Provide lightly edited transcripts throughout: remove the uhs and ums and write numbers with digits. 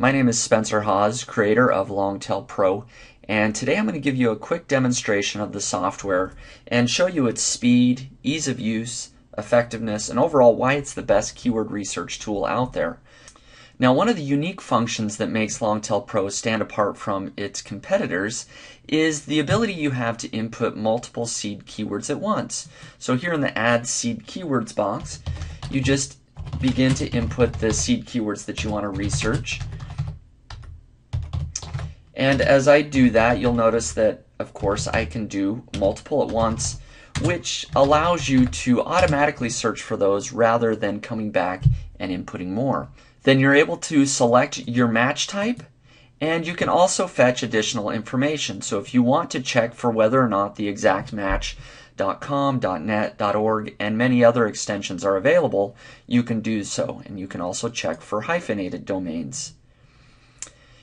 My name is Spencer Hawes, creator of Longtail Pro, and today I'm going to give you a quick demonstration of the software and show you its speed, ease of use, effectiveness, and overall why it's the best keyword research tool out there. Now, one of the unique functions that makes Longtail Pro stand apart from its competitors is the ability you have to input multiple seed keywords at once. So here in the Add Seed Keywords box, you just begin to input the seed keywords that you want to research. And as I do that, you'll notice that, of course, I can do multiple at once, which allows you to automatically search for those rather than coming back and inputting more. Then you're able to select your match type, and you can also fetch additional information. So if you want to check for whether or not the exact match.com, .net, .org, and many other extensions are available, you can do so. And you can also check for hyphenated domains.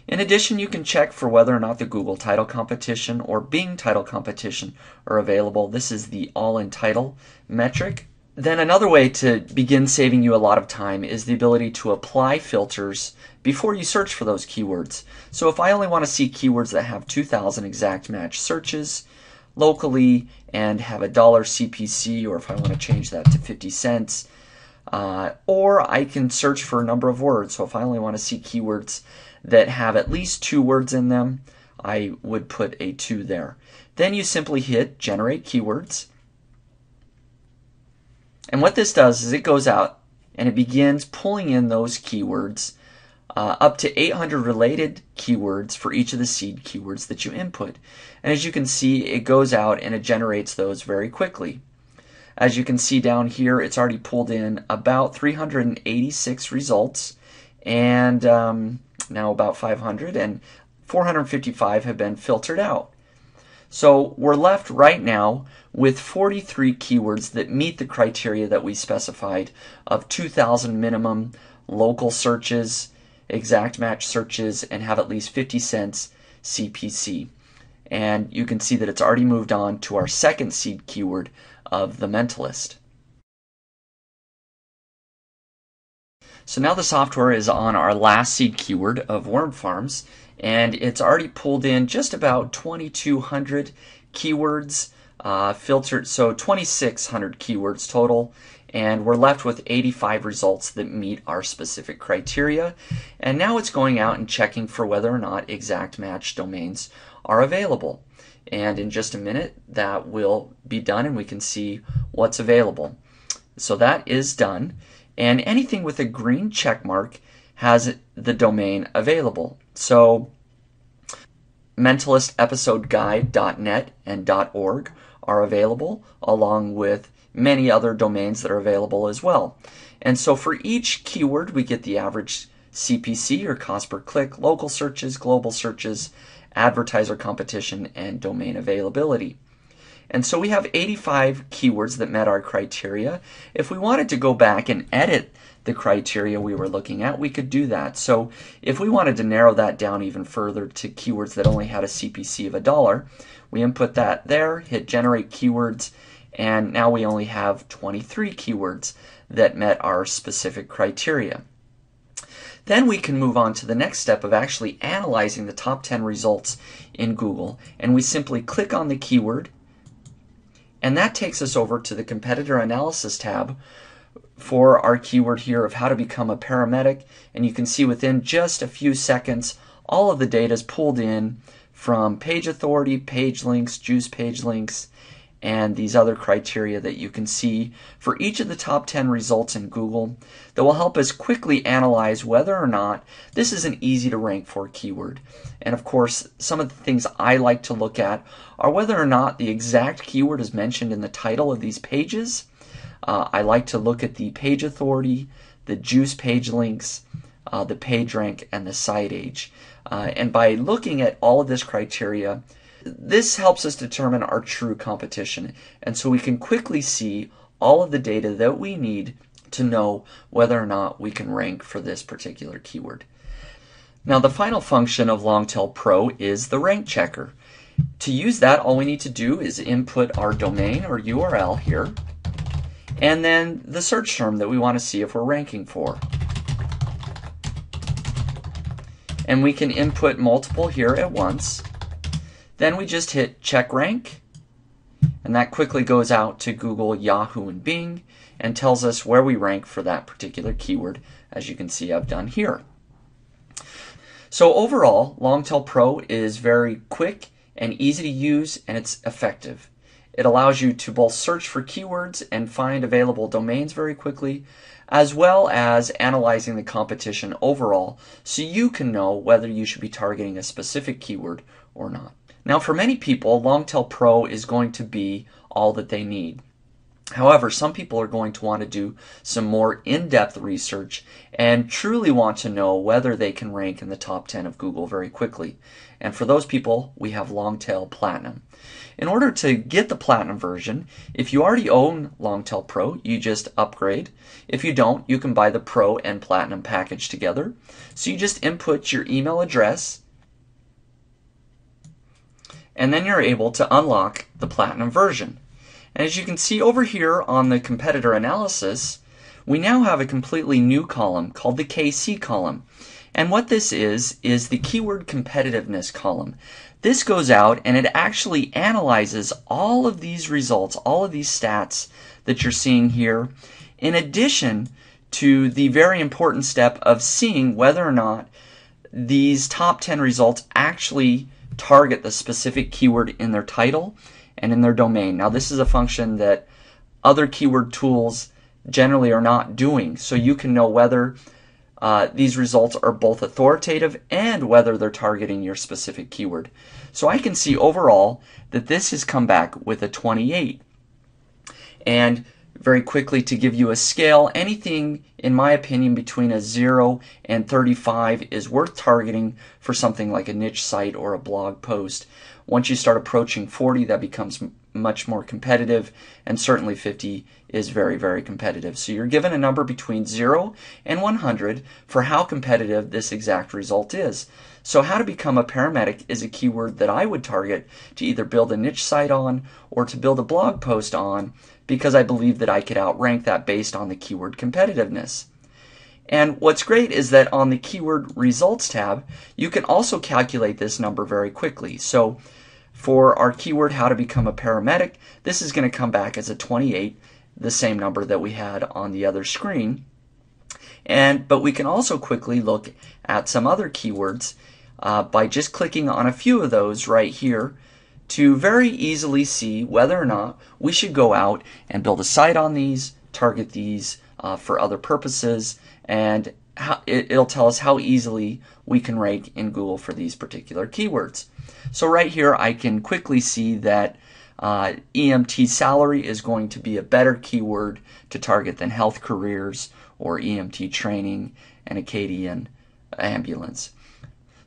In addition, you can check for whether or not the Google title competition or Bing title competition are available. This is the all-in title metric. Then another way to begin saving you a lot of time is the ability to apply filters before you search for those keywords. So if I only want to see keywords that have 2,000 exact match searches locally and have a $1 CPC, or if I want to change that to 50 cents, or I can search for a number of words. So if I only want to see keywords that have at least 2 words in them, I would put a 2 there. Then you simply hit Generate Keywords. And what this does is it goes out and it begins pulling in those keywords, up to 800 related keywords for each of the seed keywords that you input. And as you can see, it goes out and it generates those very quickly. As you can see down here, it's already pulled in about 386 results, and now about 500, and 455 have been filtered out. So we're left right now with 43 keywords that meet the criteria that we specified of 2,000 minimum local searches, exact match searches, and have at least 50 cents CPC. And you can see that it's already moved on to our second seed keyword of the mentalist. So now the software is on our last seed keyword of worm farms, and it's already pulled in just about 2,200 keywords filtered, so 2,600 keywords total, and we're left with 85 results that meet our specific criteria. And now it's going out and checking for whether or not exact match domains are available. And in just a minute that will be done and we can see what's available. So that is done. And anything with a green check mark has the domain available. So mentalistepisodeguide.net and .org are available, along with many other domains that are available as well. And so for each keyword, we get the average CPC, or cost per click, local searches, global searches, advertiser competition, and domain availability. And so we have 85 keywords that met our criteria. If we wanted to go back and edit the criteria we were looking at, we could do that. So if we wanted to narrow that down even further to keywords that only had a CPC of $1, we input that there, hit Generate Keywords, and now we only have 23 keywords that met our specific criteria. Then we can move on to the next step of actually analyzing the top 10 results in Google, and we simply click on the keyword, and that takes us over to the Competitor Analysis tab for our keyword here of how to become a paramedic. And you can see within just a few seconds, all of the data is pulled in from page authority, page links, juice page links, and these other criteria that you can see for each of the top 10 results in Google that will help us quickly analyze whether or not this is an easy to rank for keyword. And of course, some of the things I like to look at are whether or not the exact keyword is mentioned in the title of these pages. I like to look at the page authority, the juice page links, the page rank, and the site age. And by looking at all of this criteria, this helps us determine our true competition, and so we can quickly see all of the data that we need to know whether or not we can rank for this particular keyword. Now, the final function of Longtail Pro is the rank checker. To use that, all we need to do is input our domain or URL here, and then the search term that we want to see if we're ranking for. and we can input multiple here at once. Then we just hit check rank, and that quickly goes out to Google, Yahoo, and Bing and tells us where we rank for that particular keyword, as you can see I've done here. So overall, Longtail Pro is very quick and easy to use, and it's effective. It allows you to both search for keywords and find available domains very quickly, as well as analyzing the competition overall so you can know whether you should be targeting a specific keyword or not. Now, for many people, Longtail Pro is going to be all that they need. However, some people are going to want to do some more in-depth research and truly want to know whether they can rank in the top 10 of Google very quickly. And for those people, we have Longtail Platinum. In order to get the Platinum version, if you already own Longtail Pro, you just upgrade. If you don't, you can buy the Pro and Platinum package together. So you just input your email address, and then you're able to unlock the Platinum version. And as you can see over here on the competitor analysis, we now have a completely new column called the KC column. And what this is the keyword competitiveness column. This goes out and it actually analyzes all of these results, all of these stats that you're seeing here, in addition to the very important step of seeing whether or not these top 10 results actually target the specific keyword in their title and in their domain. Now, this is a function that other keyword tools generally are not doing, so you can know whether these results are both authoritative and whether they're targeting your specific keyword. So I can see overall that this has come back with a 28. And very quickly, to give you a scale, anything, in my opinion, between a 0 and 35 is worth targeting for something like a niche site or a blog post. Once you start approaching 40, that becomes much more competitive, and certainly 50 is very, very competitive. So you're given a number between 0 and 100 for how competitive this exact result is. So how to become a paramedic is a keyword that I would target to either build a niche site on or to build a blog post on, because I believe that I could outrank that based on the keyword competitiveness. And what's great is that on the keyword results tab, you can also calculate this number very quickly. So for our keyword how to become a paramedic, this is going to come back as a 28, the same number that we had on the other screen. But we can also quickly look at some other keywords by just clicking on a few of those right here to very easily see whether or not we should go out and build a site on these, target these for other purposes, and it'll tell us how easily we can rank in Google for these particular keywords. So right here I can quickly see that EMT salary is going to be a better keyword to target than health careers or EMT training and Acadian ambulance.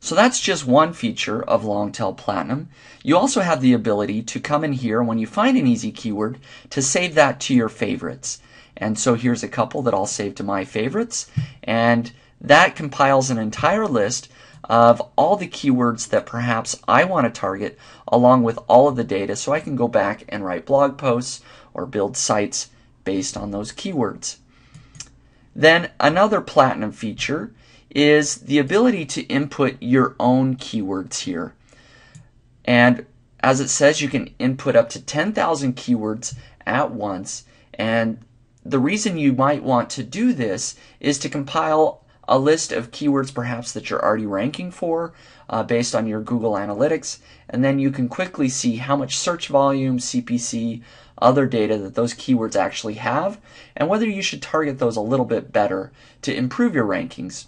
So that's just one feature of Longtail Platinum. You also have the ability to come in here when you find an easy keyword to save that to your favorites. And so here's a couple that I'll save to my favorites, and that compiles an entire list of all the keywords that perhaps I want to target, along with all of the data, so I can go back and write blog posts or build sites based on those keywords. Then another Platinum feature is the ability to input your own keywords here. And as it says, you can input up to 10,000 keywords at once, and the reason you might want to do this is to compile a list of keywords perhaps that you're already ranking for based on your Google Analytics, and then you can quickly see how much search volume, CPC, other data that those keywords actually have, and whether you should target those a little bit better to improve your rankings.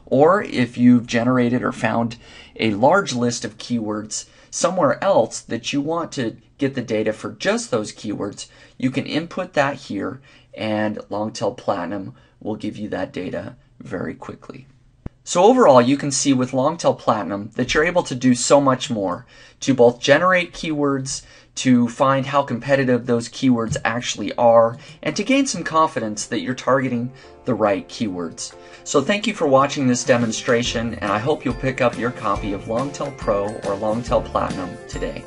Or if you've generated or found a large list of keywords somewhere else that you want to get the data for just those keywords, you can input that here, and Longtail Platinum will give you that data very quickly. So overall, you can see with Longtail Platinum that you're able to do so much more to both generate keywords, to find how competitive those keywords actually are, and to gain some confidence that you're targeting the right keywords. So thank you for watching this demonstration, and I hope you'll pick up your copy of Longtail Pro or Longtail Platinum today.